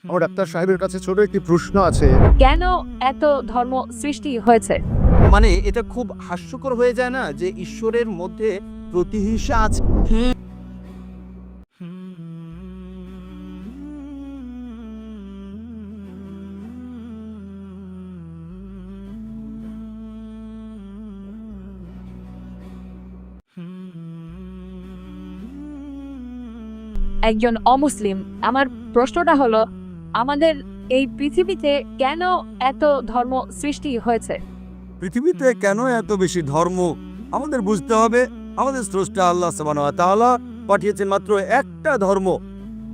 আমার ডাক্তার সাহেবের কাছে ছোট একটি প্রশ্ন আছে। কেন এত ধর্ম সৃষ্টি হয়েছে? মানে এটা খুব হাস্যকর হয়ে যায় না যে ঈশ্বরের মধ্যে প্রতিহিংসা আছে। একজন অমুসলিম, আমার প্রশ্নটা হলো, আমাদের এই পৃথিবীতে কেন এত ধর্ম সৃষ্টি হয়েছে? পৃথিবীতে কেন এত বেশি ধর্ম আমাদের বুঝতে হবে। আমাদের স্রষ্টা আল্লাহ সুবহানাহু ওয়া তাআলা পাঠিয়েছেন মাত্র একটা ধর্ম।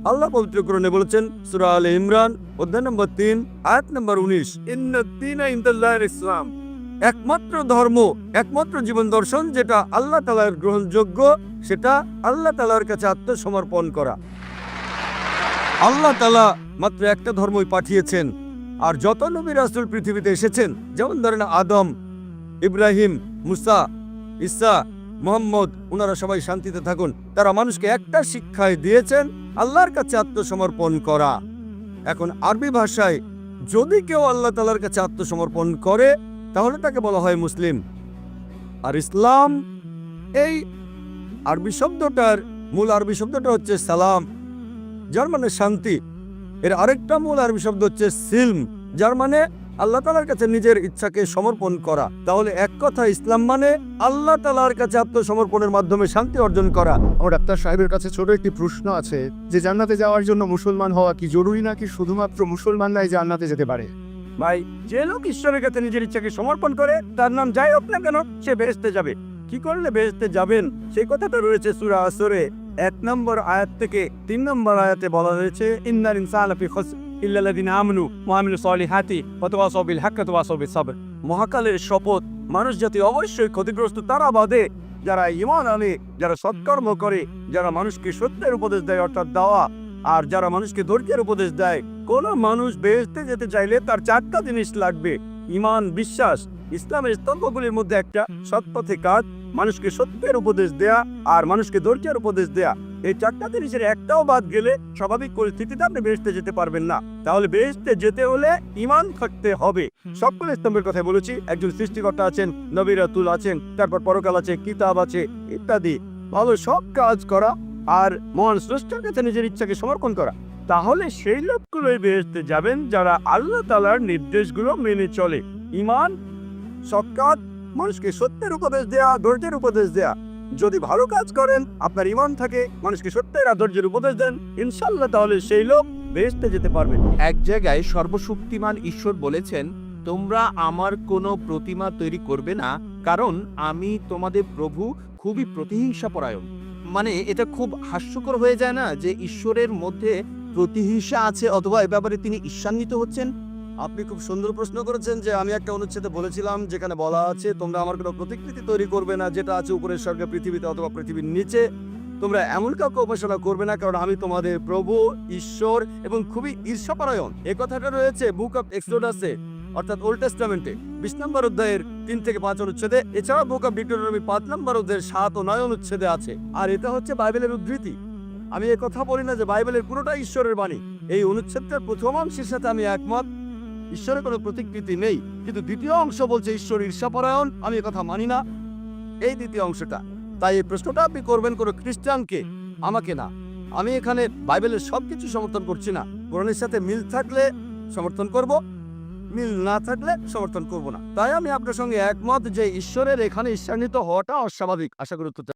আল্লাহ পবিত্র কোরআনে বলেছেন সূরা আলে ইমরান অধ্যায় নম্বর 3 আয়াত নম্বর 19, ইন্নাদ দীনা ইনদাল্লাহিল ইসলাম। একমাত্র ধর্ম, একমাত্র জীবন দর্শন যেটা আল্লাহ তাআলার গ্রহণযোগ্য, সেটা আল্লাহ তাআলার কাছে আত্মসমর্পণ করা। আল্লাহ তাআলা মাত্র একটা ধর্মই পাঠিয়েছেন। আর যত নবী রাসূল পৃথিবীতে এসেছেন, যেমন ধরেন আদম, ইব্রাহিম, মুসা, ঈসা, মুহাম্মদ, ওনারা সবাই শান্তিতে থাকুন, তারা মানুষকে একটা শিক্ষাই দিয়েছেন, আল্লাহর কাছে আত্মসমর্পণ করা। এখন আরবি ভাষায় যদি কেউ আল্লাহ তাআলার কাছে আত্মসমর্পণ করে তাহলে তাকে বলা হয় মুসলিম। আর ইসলাম, এই আরবি শব্দটার মূল আরবি শব্দটা হচ্ছে সালাম, যার মানে শান্তি। এর আরেকটা মূল আরবি শব্দ হচ্ছে সিলম, যার মানে আল্লাহ তাআলার কাছে নিজের ইচ্ছাকে সমর্পণ করা। তাহলে এক কথা ইসলাম মানে আল্লাহ তাআলার কাছে আত্মসমর্পণের মাধ্যমে শান্তি অর্জন করা। আমার ডাক্তার সাহেবের কাছে ছোট একটি প্রশ্ন আছে যে জান্নাতে যাওয়ার জন্য মুসলমান হওয়া কি জরুরি, নাকি শুধুমাত্র মুসলমানরাই জান্নাতে যেতে পারে? ভাই, যে লোক ঈশ্বরের কাছে নিজের ইচ্ছাকে সমর্পণ করে, তার নাম যাই হোক না কেন, সে বেহেশতে যাবে। কি করলে বেহেশতে যাবেন সেই কথাটা রয়েছে সূরা আসরে 1 নম্বর আয়াত থেকে 3 নম্বর আয়াতে বলা হয়েছে, ইন্নাল ইনসানা লাফি খুসর ইল্লাল্লাযিনা আমানু ওয়া আমিলুস সলিহাতি ওয়া তাওয়াসাউ বিল হাক্কি ওয়া তাওয়াসাউ বিস সাবর। মহাকালের শপথ, মানুষ জাতি অবশ্যই ক্ষতিগ্রস্ত তারা বাদে যারা ঈমান আনে, যারা সৎকর্ম করে, যারা মানুষকে সত্যের উপদেশ দেয় অর্থাৎ দাওয়া, আর যারা মানুষকে ধৈর্যের উপদেশ দেয়। কোন মানুষ বেহেশতে যেতে চাইলে তার 4টা জিনিস লাগবে: ঈমান, বিশ্বাস। ইসলামের স্তম্ভগুলির মধ্যে একটা সৎ পথে কাজ, মানুষকে সত্যের উপদেশ দেয়া, আর মানুষকে ধৈর্যের উপদেশ দেয়া। এই 4টা জিনিসের একটাও বাদ গেলে স্বাভাবিক পরিস্থিতিতে আপনি বেহেশতে যেতে পারবেন না। তাহলে বেহেশতে যেতে হলে ঈমান থাকতে হবে। সকল স্তম্ভের কথা বলেছি। একজন সৃষ্টিকর্তা আছেন, নবী রাসূল আছেন, তারপর পরকাল আছে, কিতাব আছে, ইত্যাদি। ভালো সব কাজ করা আর মহান স্রষ্টার কাছে নিজের ইচ্ছাকে সমর্পণ করা। তাহলে সেই লোকগুলোই বেহেশতে যাবেন যারা আল্লাহ তাআলার নির্দেশগুলো মেনে চলে। ঈমান, সৎকাজ, মানুষকে সত্যের উপদেশ দেয়া, ধৈর্যের উপদেশ দেয়া। যদি ভালো কাজ করেন, আপনার ঈমান থাকে, মানুষকে সত্যের আর ধৈর্যের উপদেশ দেন, ইনশাআল্লাহ তাহলে সেই লোক বেহেশতে যেতে পারবেন। এক জায়গায় সর্বশক্তিমান ঈশ্বর বলেছেন, তোমরা আমার কোনো প্রতিমা তৈরি করবে না, কারণ আমি তোমাদের প্রভু, খুবই প্রতিহিংসাপরায়ণ। মানে এটা খুব হাস্যকর হয়ে যায় না যে ঈশ্বরের মধ্যে প্রতিহিংসা আছে, অথবা এ ব্যাপারে তিনি ঈর্ষান্বিত হচ্ছেন। আপনি খুব সুন্দর প্রশ্ন করেছেন যে আমি একটা অনুচ্ছেদে বলেছিলাম যেখানে বলা আছে, তোমরা আমার কোনো প্রতিকৃতি তৈরি করবে না যেটা আছে উপরের স্বর্গে, পৃথিবীতে অথবা পৃথিবীর নিচে। তোমরা এমন কাউকে উপাসনা করবে না, কারণ আমি তোমাদের প্রভু, ঈশ্বর এবং খুবই ঈর্ষাপরায়ণ। এই কথাটা রয়েছে বুক অফ এক্সোডাসে, অর্থাৎ ওল্ড টেস্টামেন্টে 20 নম্বর অধ্যায়ের 3 থেকে 5 অনুচ্ছেদে। এছাড়া বুক অফ ডিউটেরোনমি 5 নম্বর অধ্যায়ের 7 ও 9 অনুচ্ছেদে আছে। আর এটা হচ্ছে বাইবেলের উদ্ধৃতি। আমি এই কথা বলি না যে বাইবেলের পুরোটা ঈশ্বরের বাণী। এই অনুচ্ছেদটার প্রথম অংশের সাথে আমি একমত, ঈশ্বরের কোনো প্রতিকৃতি নেই। কিন্তু দ্বিতীয় অংশ বলছে ঈশ্বর ঈর্ষাপরায়ণ, আমি কথা মানি না, এই দ্বিতীয় অংশটা। তাই এই প্রশ্নটা আপনি করবেন কোনো খ্রিস্টানকে, আমাকে না। আমি এখানে বাইবেলের সবকিছু সমর্থন করছি না। কোরআনের সাথে মিল থাকলে সমর্থন করব, মিল না থাকলে সমর্থন করব না। তাই আমি আপনার সঙ্গে একমত যে ঈশ্বরের এখানে ঈর্ষান্বিত হওয়াটা অস্বাভাবিক। আশা করি উত্তরটা